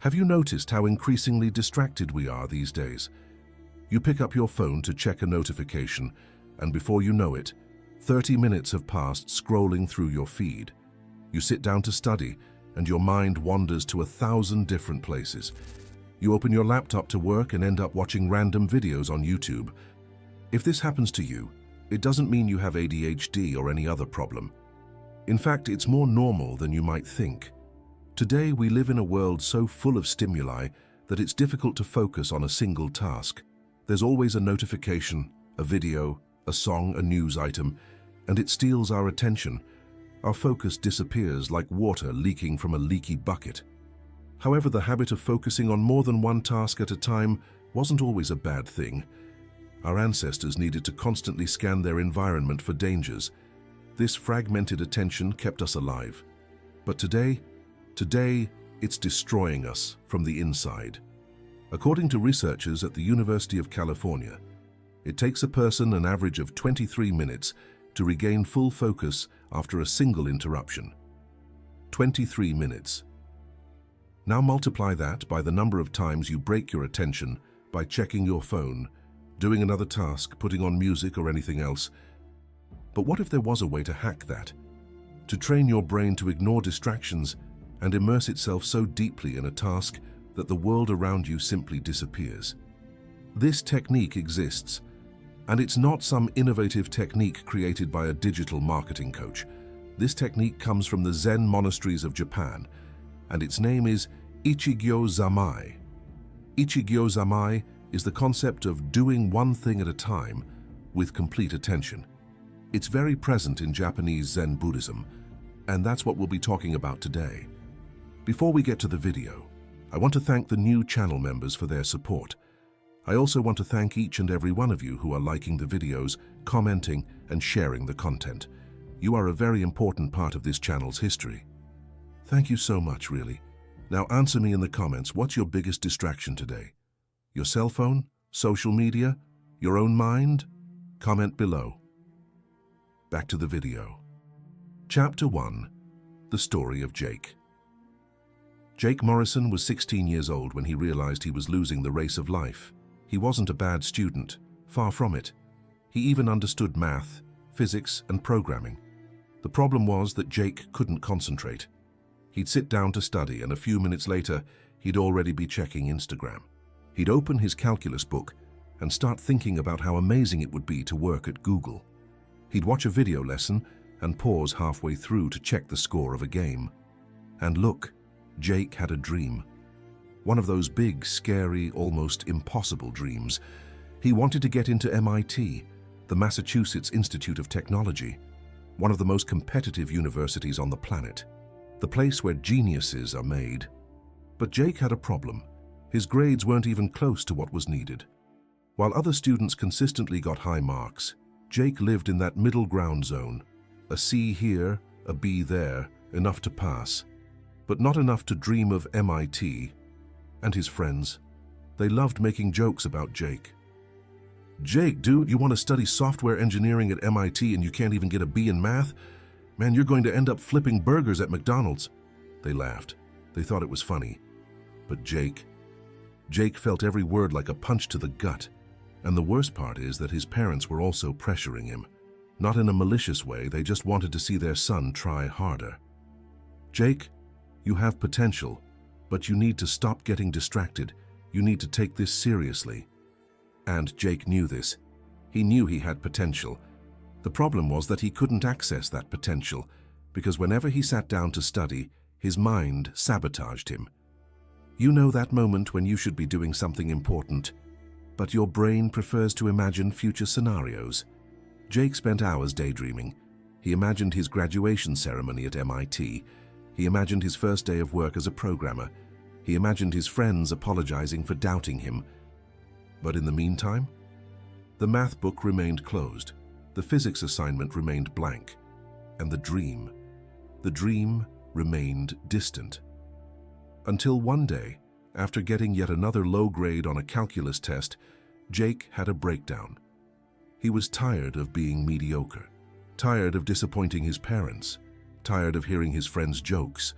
Have you noticed how increasingly distracted we are these days? You pick up your phone to check a notification, and before you know it, 30 minutes have passed scrolling through your feed. You sit down to study, and your mind wanders to 1,000 different places. You open your laptop to work and end up watching random videos on YouTube. If this happens to you, it doesn't mean you have ADHD or any other problem. In fact, it's more normal than you might think. Today, we live in a world so full of stimuli that it's difficult to focus on a single task. There's always a notification, a video, a song, a news item, and it steals our attention. Our focus disappears like water leaking from a leaky bucket. However, the habit of focusing on more than one task at a time wasn't always a bad thing. Our ancestors needed to constantly scan their environment for dangers. This fragmented attention kept us alive. But today, it's destroying us from the inside. According to researchers at the University of California, it takes a person an average of 23 minutes to regain full focus after a single interruption. 23 minutes. Now multiply that by the number of times you break your attention by checking your phone, doing another task, putting on music or anything else. But what if there was a way to hack that? To train your brain to ignore distractions and immerse itself so deeply in a task that the world around you simply disappears. This technique exists, and it's not some innovative technique created by a digital marketing coach. This technique comes from the Zen monasteries of Japan, and its name is Ichigyo-Zammai. Ichigyo-Zammai is the concept of doing one thing at a time with complete attention. It's very present in Japanese Zen Buddhism, and that's what we'll be talking about today. Before we get to the video, I want to thank the new channel members for their support. I also want to thank each and every one of you who are liking the videos, commenting, and sharing the content. You are a very important part of this channel's history. Thank you so much, really. Now answer me in the comments, what's your biggest distraction today? Your cell phone? Social media? Your own mind? Comment below. Back to the video. Chapter 1. The Story of Jake. Jake Morrison was 16 years old when he realized he was losing the race of life. He wasn't a bad student, far from it. He even understood math, physics, and programming. The problem was that Jake couldn't concentrate. He'd sit down to study, and a few minutes later, he'd already be checking Instagram. He'd open his calculus book and start thinking about how amazing it would be to work at Google. He'd watch a video lesson and pause halfway through to check the score of a game. And look, Jake had a dream. One of those big, scary, almost impossible dreams. He wanted to get into MIT, the Massachusetts Institute of Technology, one of the most competitive universities on the planet, the place where geniuses are made. But Jake had a problem. His grades weren't even close to what was needed. While other students consistently got high marks, Jake lived in that middle ground zone. A C here, a B there, enough to pass, but not enough to dream of MIT. And his friends, they loved making jokes about Jake. Jake, dude, you want to study software engineering at MIT and you can't even get a B in math? Man, you're going to end up flipping burgers at McDonald's. They laughed. They thought it was funny. But Jake felt every word like a punch to the gut. And the worst part is that his parents were also pressuring him. Not in a malicious way, they just wanted to see their son try harder. Jake, you have potential, but you need to stop getting distracted. You need to take this seriously. And Jake knew this. He knew he had potential. The problem was that he couldn't access that potential, because whenever he sat down to study, his mind sabotaged him. You know that moment when you should be doing something important, but your brain prefers to imagine future scenarios. Jake spent hours daydreaming. He imagined his graduation ceremony at MIT. He imagined his first day of work as a programmer. He imagined his friends apologizing for doubting him. But in the meantime, the math book remained closed. The physics assignment remained blank. And the dream remained distant. Until one day, after getting yet another low grade on a calculus test, Jake had a breakdown. He was tired of being mediocre, tired of disappointing his parents, tired of hearing his friends' jokes.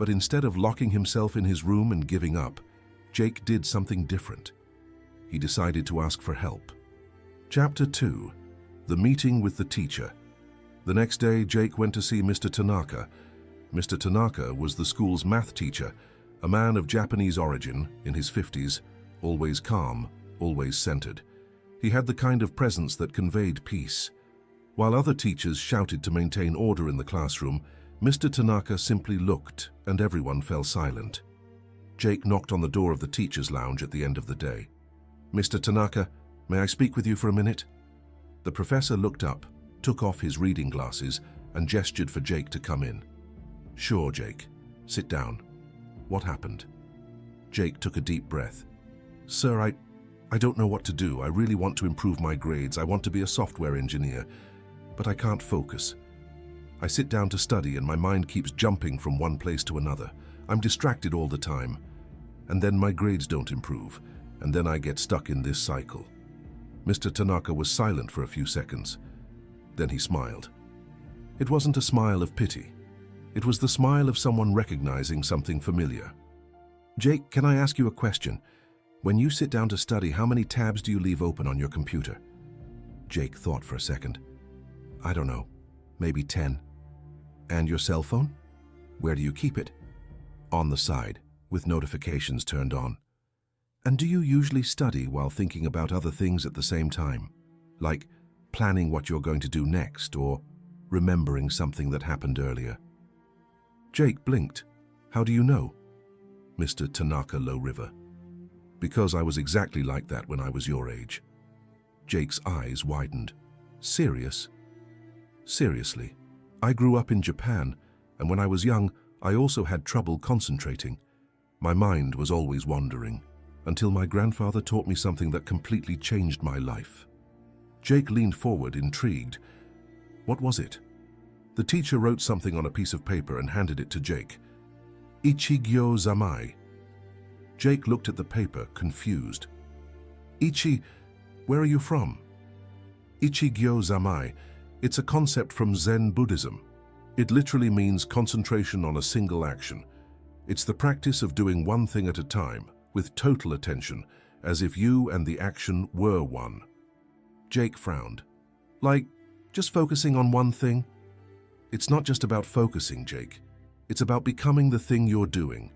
But instead of locking himself in his room and giving up, Jake did something different. He decided to ask for help. Chapter 2. The Meeting with the Teacher. The next day, Jake went to see Mr. Tanaka. Mr. Tanaka was the school's math teacher, a man of Japanese origin, in his 50s, always calm, always centered. He had the kind of presence that conveyed peace. While other teachers shouted to maintain order in the classroom, Mr. Tanaka simply looked, and everyone fell silent. Jake knocked on the door of the teacher's lounge at the end of the day. "Mr. Tanaka, may I speak with you for a minute?" The professor looked up, took off his reading glasses, and gestured for Jake to come in. "Sure, Jake. Sit down. What happened?" Jake took a deep breath. "Sir, I don't know what to do. I really want to improve my grades. I want to be a software engineer, but I can't focus. I sit down to study and my mind keeps jumping from one place to another. I'm distracted all the time. And then my grades don't improve, and then I get stuck in this cycle." Mr. Tanaka was silent for a few seconds. Then he smiled. It wasn't a smile of pity. It was the smile of someone recognizing something familiar. "Jake, can I ask you a question? When you sit down to study, how many tabs do you leave open on your computer?" Jake thought for a second. "I don't know. Maybe 10. "And your cell phone? Where do you keep it?" "On the side, with notifications turned on." "And do you usually study while thinking about other things at the same time? Like planning what you're going to do next or remembering something that happened earlier?" Jake blinked. "How do you know?" Mr. Tanaka Low River. "Because I was exactly like that when I was your age." Jake's eyes widened. "Serious?" "Seriously. I grew up in Japan, and when I was young, I also had trouble concentrating. My mind was always wandering, until my grandfather taught me something that completely changed my life." Jake leaned forward, intrigued. "What was it?" The teacher wrote something on a piece of paper and handed it to Jake. "Ichigyo-Zammai." Jake looked at the paper, confused. Where are you from?" "Ichigyo-Zammai. It's a concept from Zen Buddhism. It literally means concentration on a single action. It's the practice of doing one thing at a time, with total attention, as if you and the action were one." Jake frowned. "Like, just focusing on one thing?" "It's not just about focusing, Jake. It's about becoming the thing you're doing.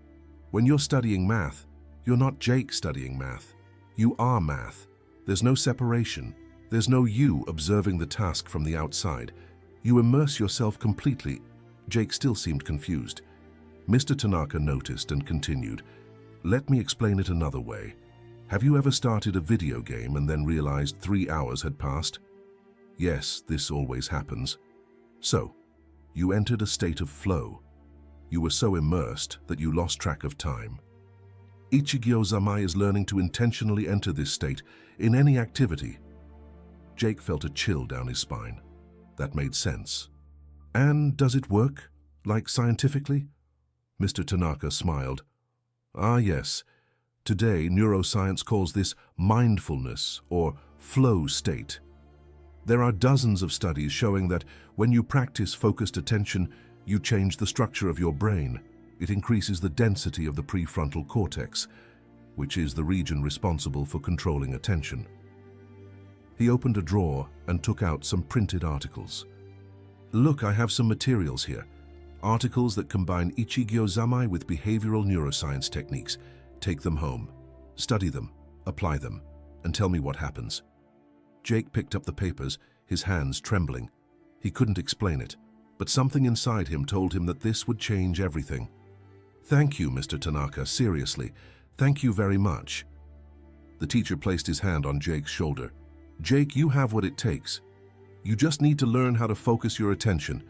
When you're studying math, you're not Jake studying math. You are math. There's no separation. There's no you observing the task from the outside. You immerse yourself completely." Jake still seemed confused. Mr. Tanaka noticed and continued. "Let me explain it another way. Have you ever started a video game and then realized 3 hours had passed? Yes, this always happens. So, you entered a state of flow. You were so immersed that you lost track of time. Ichigyo-Zammai is learning to intentionally enter this state in any activity." Jake felt a chill down his spine. That made sense. "And does it work, like scientifically?" Mr. Tanaka smiled. "Ah, yes. Today, neuroscience calls this mindfulness or flow state. There are dozens of studies showing that when you practice focused attention, you change the structure of your brain. It increases the density of the prefrontal cortex, which is the region responsible for controlling attention." He opened a drawer and took out some printed articles. "Look, I have some materials here. Articles that combine Ichigyo-Zammai with behavioral neuroscience techniques. Take them home. Study them, apply them, and tell me what happens." Jake picked up the papers, his hands trembling. He couldn't explain it, but something inside him told him that this would change everything. "Thank you, Mr. Tanaka, seriously. Thank you very much." The teacher placed his hand on Jake's shoulder. "Jake, you have what it takes. You just need to learn how to focus your attention,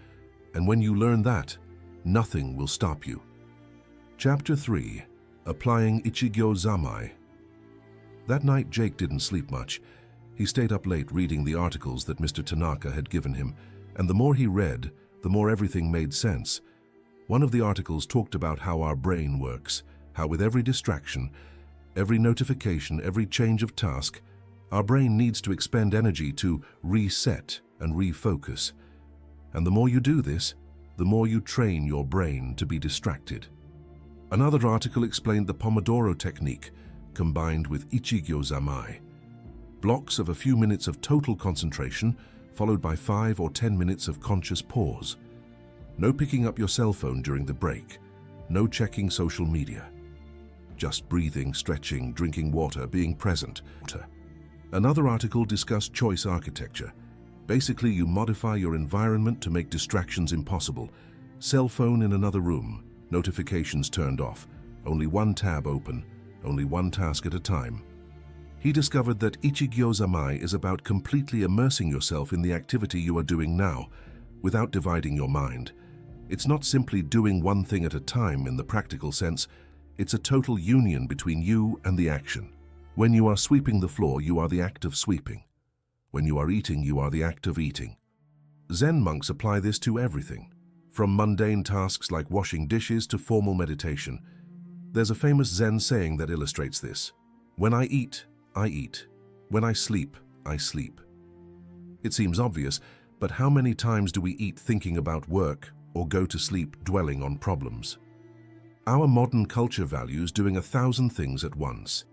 and when you learn that, nothing will stop you." Chapter 3. Applying Ichigyo-Zammai. That night, Jake didn't sleep much. He stayed up late reading the articles that Mr. Tanaka had given him, and the more he read, the more everything made sense. One of the articles talked about how our brain works, how with every distraction, every notification, every change of task, our brain needs to expend energy to reset and refocus. And the more you do this, the more you train your brain to be distracted. Another article explained the Pomodoro technique combined with Ichigyo-Zammai. Blocks of a few minutes of total concentration followed by 5 or 10 minutes of conscious pause. No picking up your cell phone during the break. No checking social media. Just breathing, stretching, drinking water, being present. Another article discussed choice architecture. Basically, you modify your environment to make distractions impossible. Cell phone in another room, notifications turned off, only one tab open, only one task at a time. He discovered that Ichigyo-Zammai is about completely immersing yourself in the activity you are doing now, without dividing your mind. It's not simply doing one thing at a time in the practical sense, it's a total union between you and the action. When you are sweeping the floor, you are the act of sweeping. When you are eating, you are the act of eating. Zen monks apply this to everything, from mundane tasks like washing dishes to formal meditation. There's a famous Zen saying that illustrates this. When I eat, I eat. When I sleep, I sleep. It seems obvious, but how many times do we eat thinking about work or go to sleep dwelling on problems? Our modern culture values doing 1,000 things at once.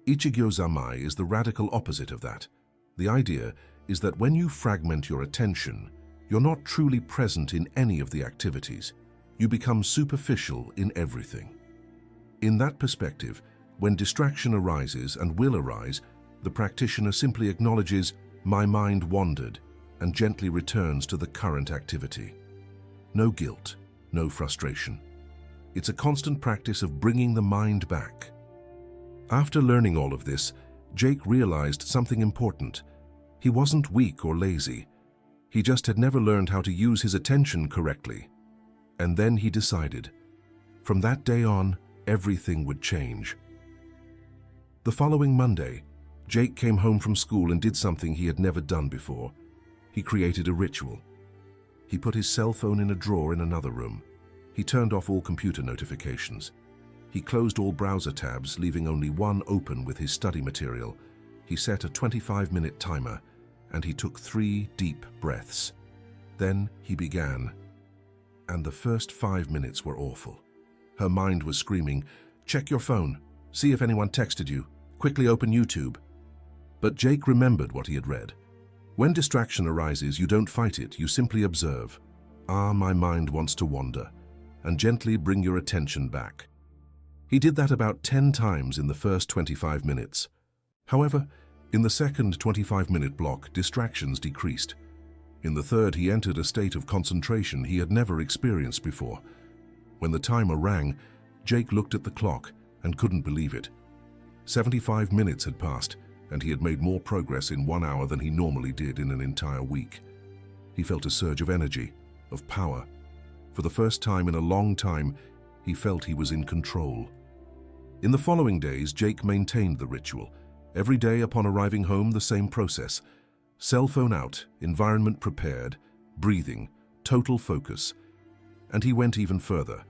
Ichigyo-Zammai is the radical opposite of that. The idea is that when you fragment your attention, you're not truly present in any of the activities. You become superficial in everything. In that perspective, when distraction arises and will arise, the practitioner simply acknowledges, "My mind wandered," and gently returns to the current activity. No guilt, no frustration. It's a constant practice of bringing the mind back. After learning all of this, Jake realized something important. He wasn't weak or lazy. He just had never learned how to use his attention correctly. And then he decided. From that day on, everything would change. The following Monday, Jake came home from school and did something he had never done before. He created a ritual. He put his cell phone in a drawer in another room. He turned off all computer notifications. He closed all browser tabs, leaving only one open with his study material. He set a 25-minute timer, and he took 3 deep breaths. Then he began. And the first 5 minutes were awful. Her mind was screaming, "Check your phone. See if anyone texted you. Quickly open YouTube." But Jake remembered what he had read. When distraction arises, you don't fight it, you simply observe. My mind wants to wander, and gently bring your attention back. He did that about 10 times in the first 25 minutes. However, in the second 25-minute block, distractions decreased. In the third, he entered a state of concentration he had never experienced before. When the timer rang, Jake looked at the clock and couldn't believe it. 75 minutes had passed, and he had made more progress in 1 hour than he normally did in an entire week. He felt a surge of energy, of power. For the first time in a long time, he felt he was in control. In the following days, Jake maintained the ritual. Every day upon arriving home, the same process. Cell phone out, environment prepared, breathing, total focus. And he went even further.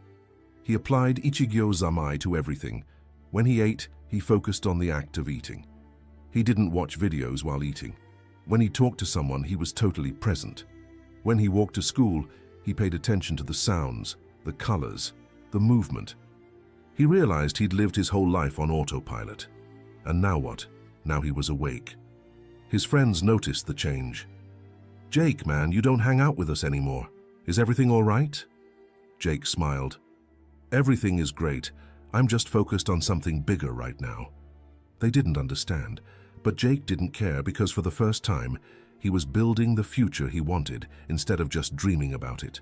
He applied Ichigyo-Zammai to everything. When he ate, he focused on the act of eating. He didn't watch videos while eating. When he talked to someone, he was totally present. When he walked to school, he paid attention to the sounds, the colors, the movement. He realized he'd lived his whole life on autopilot. And now what? Now he was awake. His friends noticed the change. "Jake, man, you don't hang out with us anymore. Is everything all right?" Jake smiled. "Everything is great. I'm just focused on something bigger right now." They didn't understand, but Jake didn't care because for the first time, he was building the future he wanted instead of just dreaming about it.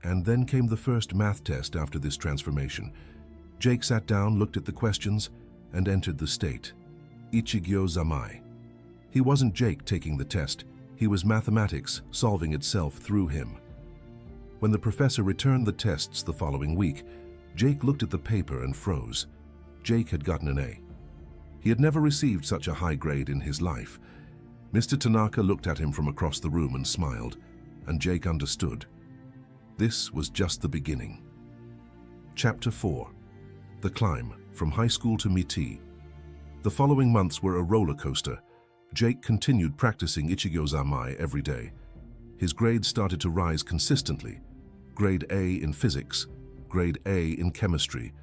And then came the first math test after this transformation. Jake sat down, looked at the questions, and entered the state. Ichigyo-Zammai. He wasn't Jake taking the test. He was mathematics solving itself through him. When the professor returned the tests the following week, Jake looked at the paper and froze. Jake had gotten an A. He had never received such a high grade in his life. Mr. Tanaka looked at him from across the room and smiled, and Jake understood. This was just the beginning. Chapter 4. The Climb, from High School to Miti. The following months were a roller coaster. Jake continued practicing Ichigyo-Zammai every day. His grades started to rise consistently. Grade A in physics, grade A in chemistry,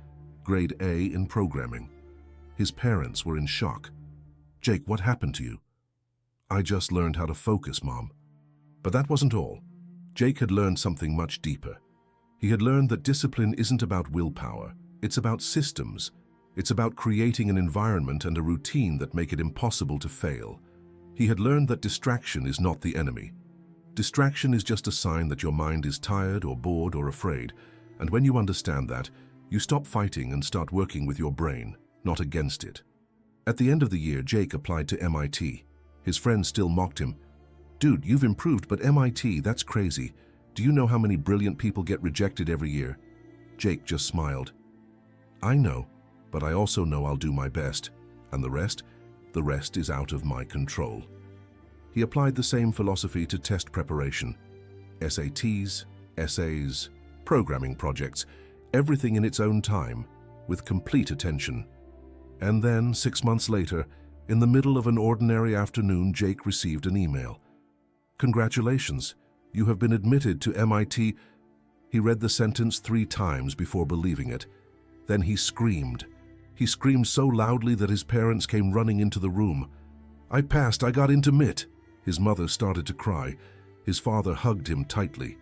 grade A in programming. His parents were in shock. "Jake, what happened to you?" "I just learned how to focus, Mom." But that wasn't all. Jake had learned something much deeper. He had learned that discipline isn't about willpower. It's about systems. It's about creating an environment and a routine that make it impossible to fail. He had learned that distraction is not the enemy. Distraction is just a sign that your mind is tired or bored or afraid. And when you understand that, you stop fighting and start working with your brain, not against it. At the end of the year, Jake applied to MIT. His friends still mocked him. "Dude, you've improved, but MIT, that's crazy. Do you know how many brilliant people get rejected every year?" Jake just smiled. "I know, but I also know I'll do my best. And the rest? The rest is out of my control." He applied the same philosophy to test preparation. SATs, essays, programming projects, everything in its own time, with complete attention. And then, 6 months later, in the middle of an ordinary afternoon, Jake received an email. "Congratulations, you have been admitted to MIT." He read the sentence 3 times before believing it. Then he screamed. He screamed so loudly that his parents came running into the room. "I passed, I got into MIT." His mother started to cry. His father hugged him tightly.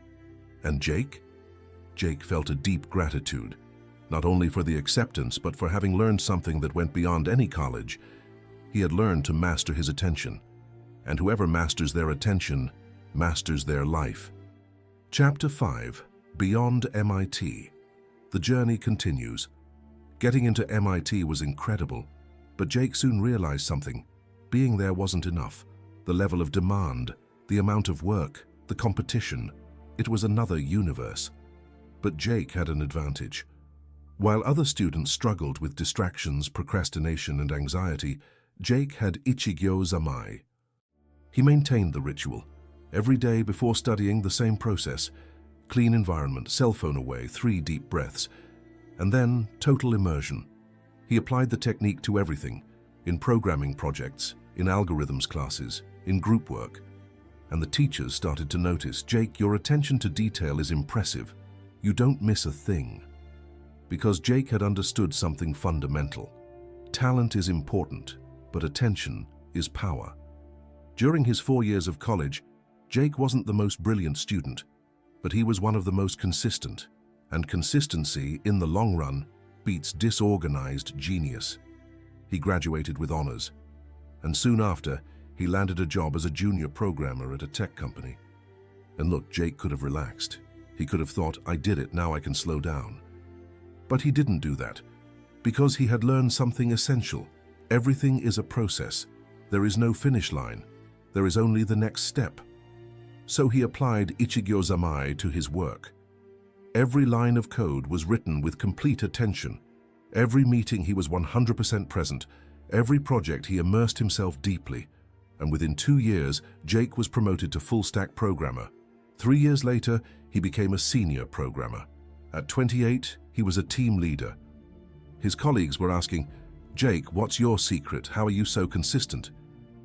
And Jake? Jake felt a deep gratitude, not only for the acceptance, but for having learned something that went beyond any college. He had learned to master his attention. And whoever masters their attention, masters their life. Chapter 5, Beyond MIT. The journey continues. Getting into MIT was incredible, but Jake soon realized something. Being there wasn't enough. The level of demand, the amount of work, the competition, it was another universe. But Jake had an advantage. While other students struggled with distractions, procrastination, and anxiety, Jake had Ichigyo-Zammai. He maintained the ritual. Every day before studying, the same process. Clean environment, cell phone away, 3 deep breaths. And then, total immersion. He applied the technique to everything, in programming projects, in algorithms classes, in group work. And the teachers started to notice, "Jake, your attention to detail is impressive. You don't miss a thing." Because Jake had understood something fundamental. Talent is important, but attention is power. During his 4 years of college, Jake wasn't the most brilliant student, but he was one of the most consistent. And consistency, in the long run, beats disorganized genius. He graduated with honors, and soon after, he landed a job as a junior programmer at a tech company. And look, Jake could have relaxed. He could have thought, "I did it, now I can slow down." But he didn't do that, because he had learned something essential. Everything is a process. There is no finish line. There is only the next step. So he applied Ichigyo-Zammai to his work. Every line of code was written with complete attention. Every meeting he was 100% present. Every project he immersed himself deeply. And within 2 years, Jake was promoted to full-stack programmer. 3 years later, he became a senior programmer. At 28, he was a team leader. His colleagues were asking, "Jake, what's your secret? How are you so consistent?"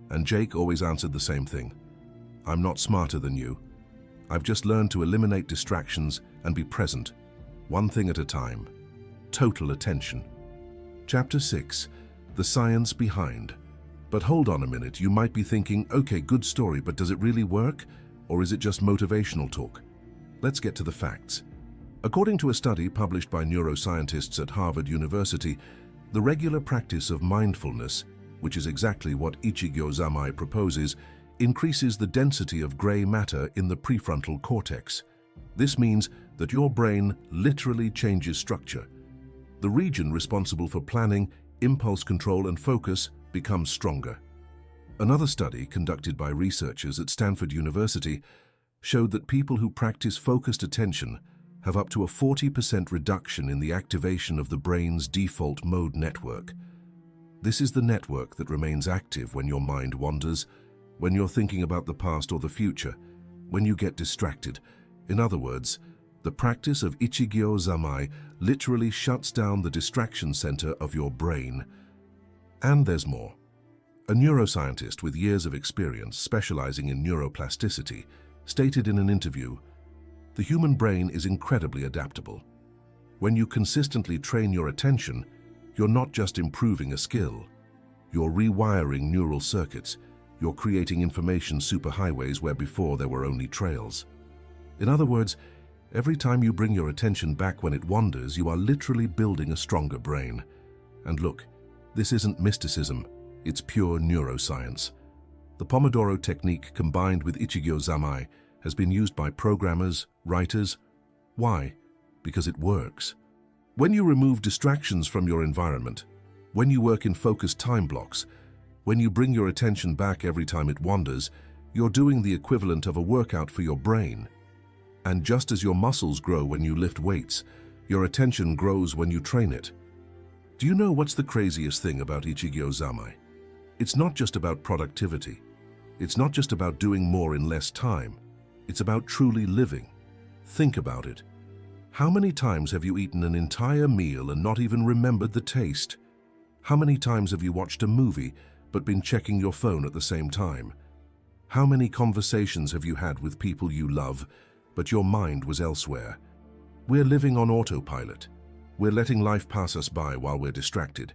And Jake always answered the same thing. "I'm not smarter than you. I've just learned to eliminate distractions and be present, one thing at a time. Total attention." Chapter 6, The Science Behind. But hold on a minute, you might be thinking, okay, good story, but does it really work? Or is it just motivational talk? Let's get to the facts. According to a study published by neuroscientists at Harvard University, the regular practice of mindfulness, which is exactly what Ichigyo-Zammai proposes, increases the density of gray matter in the prefrontal cortex. This means that your brain literally changes structure. The region responsible for planning, impulse control, and focus becomes stronger. Another study conducted by researchers at Stanford University showed that people who practice focused attention have up to a 40% reduction in the activation of the brain's default mode network. This is the network that remains active when your mind wanders, when you're thinking about the past or the future, when you get distracted. In other words, the practice of Ichigyo-Zammai literally shuts down the distraction center of your brain. And there's more. A neuroscientist with years of experience specializing in neuroplasticity stated in an interview, "The human brain is incredibly adaptable. When you consistently train your attention, you're not just improving a skill. You're rewiring neural circuits. You're creating information superhighways where before there were only trails. In other words, every time you bring your attention back when it wanders, you are literally building a stronger brain. And look, this isn't mysticism, it's pure neuroscience. The Pomodoro technique combined with Ichigyo-Zammai has been used by programmers, writers. Why? Because it works. When you remove distractions from your environment, when you work in focused time blocks, when you bring your attention back every time it wanders, you're doing the equivalent of a workout for your brain. And just as your muscles grow when you lift weights, your attention grows when you train it. Do you know what's the craziest thing about Ichigyo-Zammai? It's not just about productivity. It's not just about doing more in less time. It's about truly living. Think about it. How many times have you eaten an entire meal and not even remembered the taste? How many times have you watched a movie but been checking your phone at the same time? How many conversations have you had with people you love, but your mind was elsewhere? We're living on autopilot. We're letting life pass us by while we're distracted.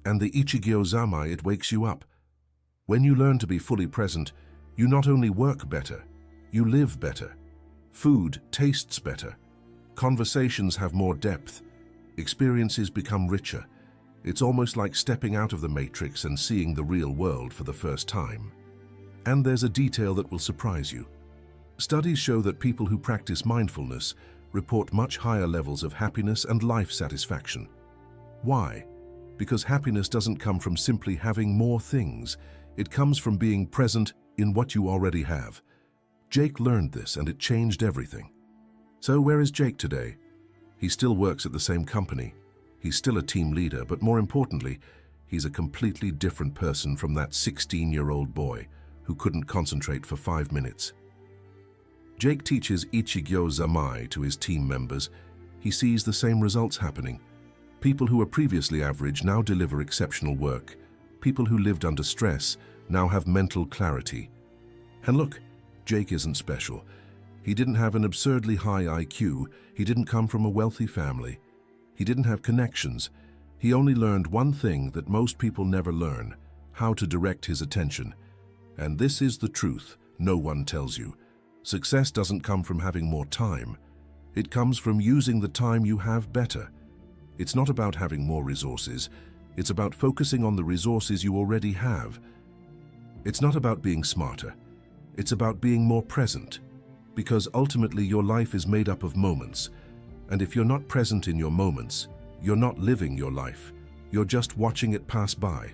And the Ichigyo-Zammai, it wakes you up. When you learn to be fully present, you not only work better, you live better. Food tastes better. Conversations have more depth. Experiences become richer. It's almost like stepping out of the matrix and seeing the real world for the first time. And there's a detail that will surprise you. Studies show that people who practice mindfulness report much higher levels of happiness and life satisfaction. Why? Because happiness doesn't come from simply having more things. It comes from being present in what you already have. Jake learned this and it changed everything. So where is Jake today? He still works at the same company. He's still a team leader, but more importantly, he's a completely different person from that 16-year-old boy who couldn't concentrate for 5 minutes. Jake teaches Ichigyo-Zammai to his team members. He sees the same results happening. People who were previously average now deliver exceptional work. People who lived under stress now have mental clarity. And look, Jake isn't special. He didn't have an absurdly high IQ. He didn't come from a wealthy family. He didn't have connections. He only learned one thing that most people never learn: how to direct his attention. And this is the truth no one tells you. Success doesn't come from having more time. It comes from using the time you have better. It's not about having more resources. It's about focusing on the resources you already have. It's not about being smarter. It's about being more present. Because ultimately your life is made up of moments. And if you're not present in your moments, you're not living your life. You're just watching it pass by.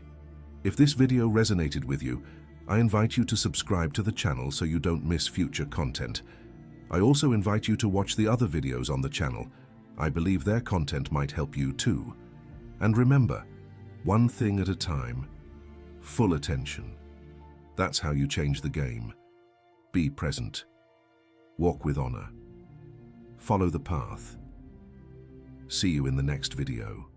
If this video resonated with you, I invite you to subscribe to the channel so you don't miss future content. I also invite you to watch the other videos on the channel. I believe their content might help you too. And remember, one thing at a time, full attention. That's how you change the game. Be present. Walk with honor. Follow the path. See you in the next video.